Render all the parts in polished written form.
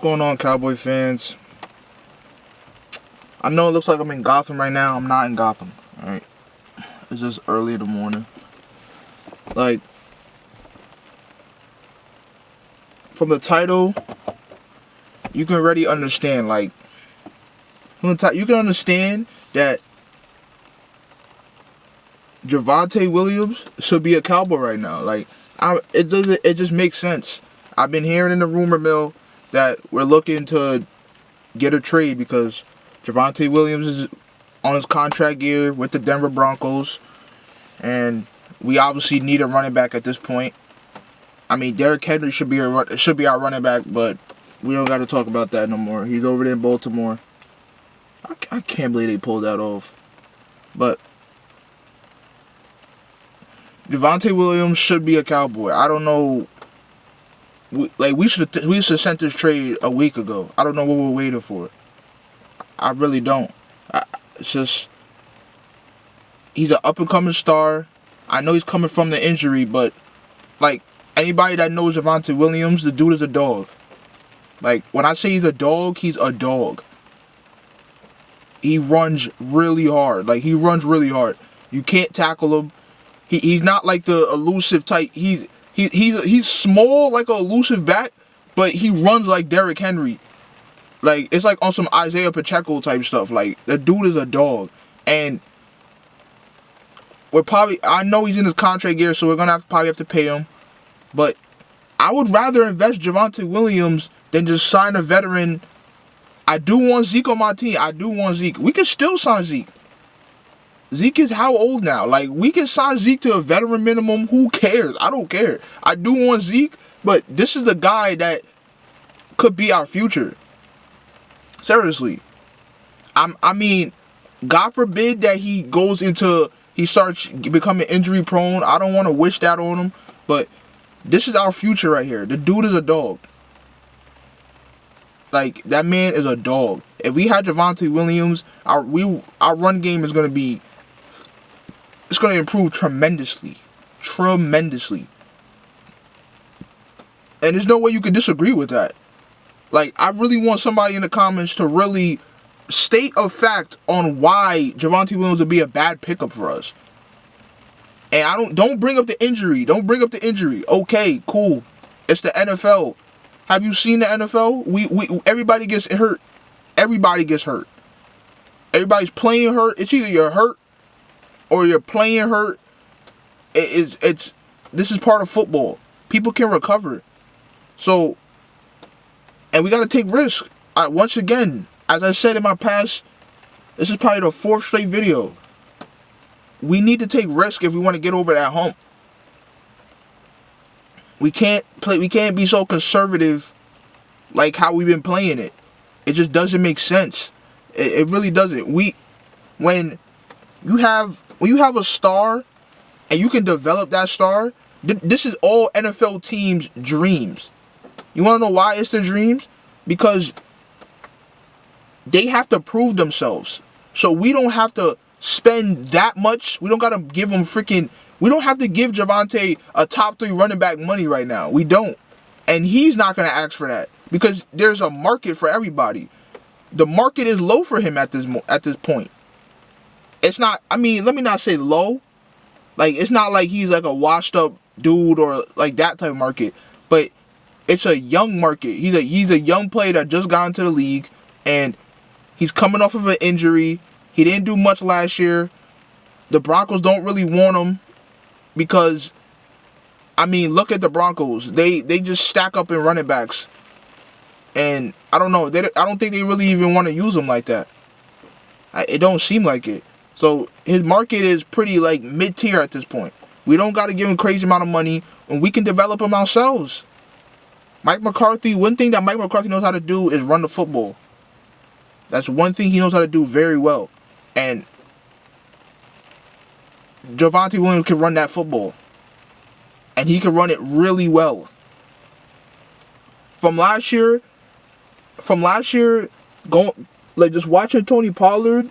going on, Cowboy fans? I know it looks like I'm in Gotham right now. I'm not in Gotham, alright? It's just early in the morning. Like, from the title, you can already understand, like, you can understand that Javonte Williams should be a Cowboy right now. Like, it just makes sense. I've been hearing in the rumor mill that we're looking to get a trade because Javonte Williams is on his contract year with the Denver Broncos, and we obviously need a running back at this point. I mean, Derrick Henry should be our running back, but we don't got to talk about that no more. He's over there in Baltimore. I can't believe they pulled that off. But Javonte Williams should be a Cowboy. I don't know. We should have sent this trade a week ago. I don't know what we're waiting for. I really don't. It's just, he's an up-and-coming star. I know he's coming from the injury, but, like, anybody that knows Javonte Williams, the dude is a dog. Like, when I say he's a dog, he's a dog. He runs really hard. Like, he runs really hard. You can't tackle him. He's not like the elusive type. He's small like an elusive back, but he runs like Derrick Henry. Like, it's like on some Isaiah Pacheco type stuff. Like, the dude is a dog. And I know he's in his contract year, so we're going to probably have to pay him. But I would rather invest Javonte Williams than just sign a veteran. I do want Zeke on my team. I do want Zeke. We can still sign Zeke. Zeke is how old now? Like, we can sign Zeke to a veteran minimum. Who cares? I don't care. I do want Zeke, but this is the guy that could be our future. Seriously. I mean, God forbid that he starts becoming injury prone. I don't want to wish that on him, but this is our future right here. The dude is a dog. Like, that man is a dog. If we had Javonte Williams, our run game is going to be, it's going to improve tremendously. Tremendously. And there's no way you can disagree with that. Like, I really want somebody in the comments to really state a fact on why Javonte Williams would be a bad pickup for us. And don't bring up the injury. Don't bring up the injury. Okay, cool. It's the NFL. Have you seen the NFL? Everybody gets hurt. Everybody gets hurt. Everybody's playing hurt. It's either you're hurt or you're playing hurt. This is part of football. People can recover. So, and we got to take risks. Once again, as I said in my past, this is probably the 4th straight video. We need to take risk if we want to get over that hump. We can't be so conservative like how we've been playing it. It just doesn't make sense. It really doesn't. When you have a star and you can develop that star, this is all NFL teams' dreams. You want to know why it's their dreams? Because they have to prove themselves. So we don't have to spend that much. We don't got to give them we don't have to give Javonte a top 3 running back money right now. We don't. And he's not going to ask for that because there's a market for everybody. The market is low for him at this point. It's not, I mean, let me not say low. Like, it's not like he's like a washed up dude or like that type of market. But it's a young market. He's a young player that just got into the league and he's coming off of an injury. He didn't do much last year. The Broncos don't really want him because, I mean, look at the Broncos. They just stack up in running backs. And I don't know. I don't think they really even want to use him like that. It don't seem like it. So his market is pretty like mid-tier at this point. We don't got to give him a crazy amount of money and we can develop him ourselves. Mike McCarthy, one thing that Mike McCarthy knows how to do is run the football. That's one thing he knows how to do very well. And Javonte Williams can run that football. And he can run it really well. From last year, just watching Tony Pollard,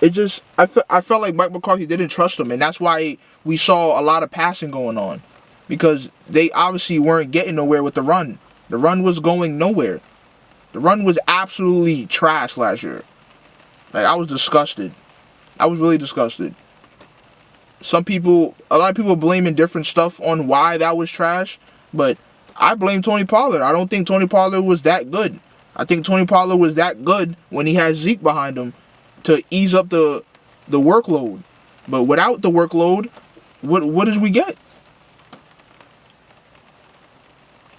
I felt like Mike McCarthy didn't trust him. And that's why we saw a lot of passing going on. Because they obviously weren't getting nowhere with the run. The run was going nowhere. The run was absolutely trash last year. Like, I was disgusted. I was really disgusted. A lot of people blaming different stuff on why that was trash, but I blame Tony Pollard. I don't think Tony Pollard was that good. I think Tony Pollard was that good when he had Zeke behind him to ease up the workload. But without the workload, what did we get?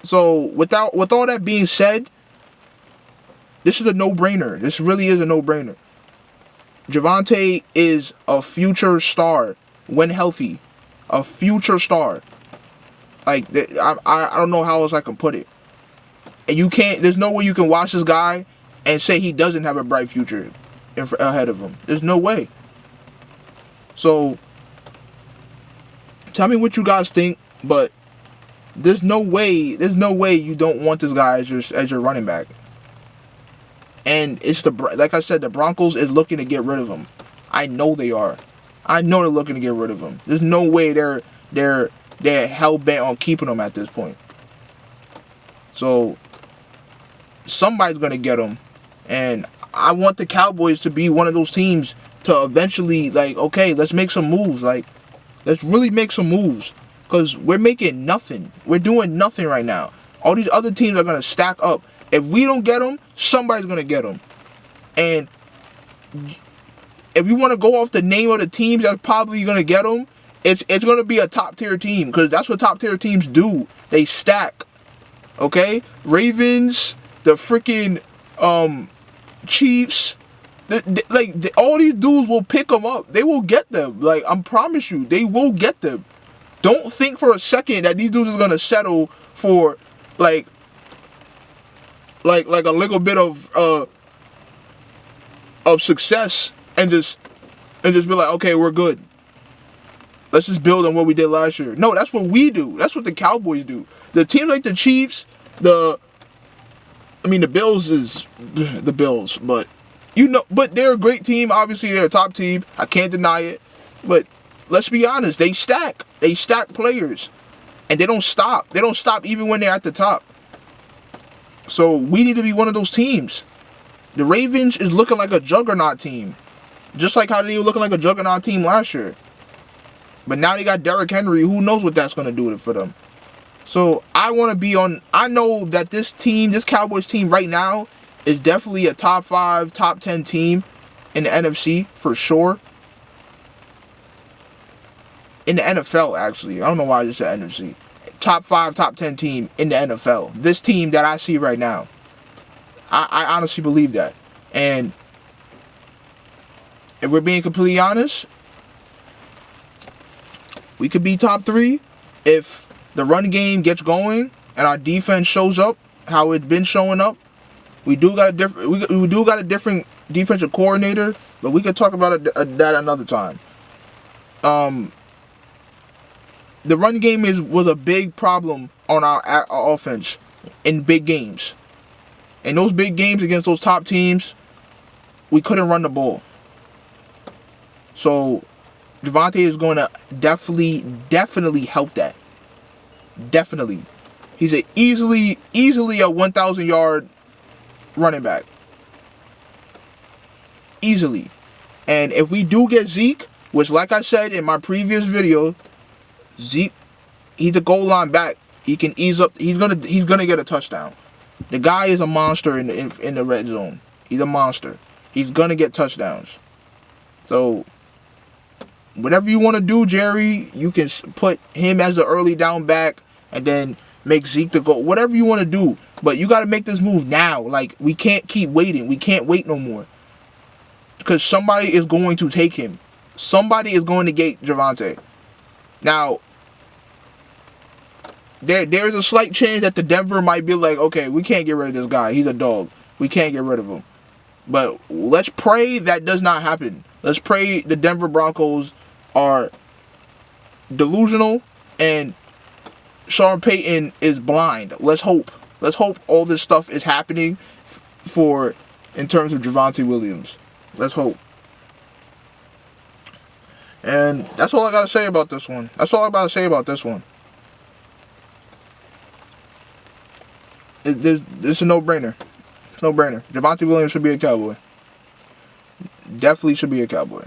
So with all that being said, this is a no-brainer. This really is a no-brainer. Javonte is a future star when healthy. A future star. Like, I don't know how else I can put it. And there's no way you can watch this guy and say he doesn't have a bright future ahead of him. There's no way. So, tell me what you guys think, but there's no way you don't want this guy as your running back. And like I said, the Broncos is looking to get rid of him. I know they are. I know they're looking to get rid of him. There's no way they're hell bent on keeping him at this point. So somebody's gonna get him, and I want the Cowboys to be one of those teams to eventually, like, okay, let's make some moves. Like, let's really make some moves, because we're making nothing. We're doing nothing right now. All these other teams are gonna stack up. If we don't get them, somebody's gonna get them. And if you want to go off the name of the teams that's probably gonna get them, it's gonna be a top tier team, because that's what top tier teams do. They stack. Okay, Ravens, the freaking Chiefs, all these dudes will pick them up. They will get them. Like, I promise you, they will get them. Don't think for a second that these dudes are gonna settle for like a little bit of success and just be like, okay, we're good. Let's just build on what we did last year. No, that's what we do. That's what the Cowboys do. The team like the Chiefs, the Bills is the Bills, but they're a great team. Obviously, they're a top team. I can't deny it. But let's be honest, they stack. They stack players, and they don't stop. They don't stop even when they're at the top. So we need to be one of those teams. The Ravens is looking like a juggernaut team, just like how they were looking like a juggernaut team last year. But now they got Derrick Henry. Who knows what that's going to do for them? So I want to be on. I know that this Cowboys team right now is definitely a top 5, top 10 team in the NFC for sure. In the NFL, actually. I don't know why I just said NFC. Top 5, top 10 team in the NFL. This team that I see right now. I honestly believe that. And if we're being completely honest, we could be top 3 if the run game gets going and our defense shows up how it's been showing up. We do got a different defensive coordinator, but we could talk about that another time. The run game was a big problem on our offense in big games. In those big games against those top teams, we couldn't run the ball. So Javonte is going to definitely help that. Definitely. He's easily a 1,000-yard running back. Easily. And if we do get Zeke, which, like I said in my previous video, Zeke, he's a goal line back. He can ease up. He's gonna get a touchdown. The guy is a monster in the red zone. He's a monster. He's gonna get touchdowns. So whatever you want to do, Jerry, you can put him as the early down back and then make Zeke to go. Whatever you want to do, but you got to make this move now. Like, we can't keep waiting. We can't wait no more, because somebody is going to take him. Somebody is going to get Javonte. Now, there's a slight chance that the Denver might be like, okay, we can't get rid of this guy. He's a dog. We can't get rid of him. But let's pray that does not happen. Let's pray the Denver Broncos are delusional and Sean Payton is blind. Let's hope. Let's hope all this stuff is happening in terms of Javonte Williams. Let's hope. And that's all I got to say about this one. That's all I got to say about this one. It's a no-brainer. No brainer. Javonte Williams should be a Cowboy. Definitely should be a Cowboy.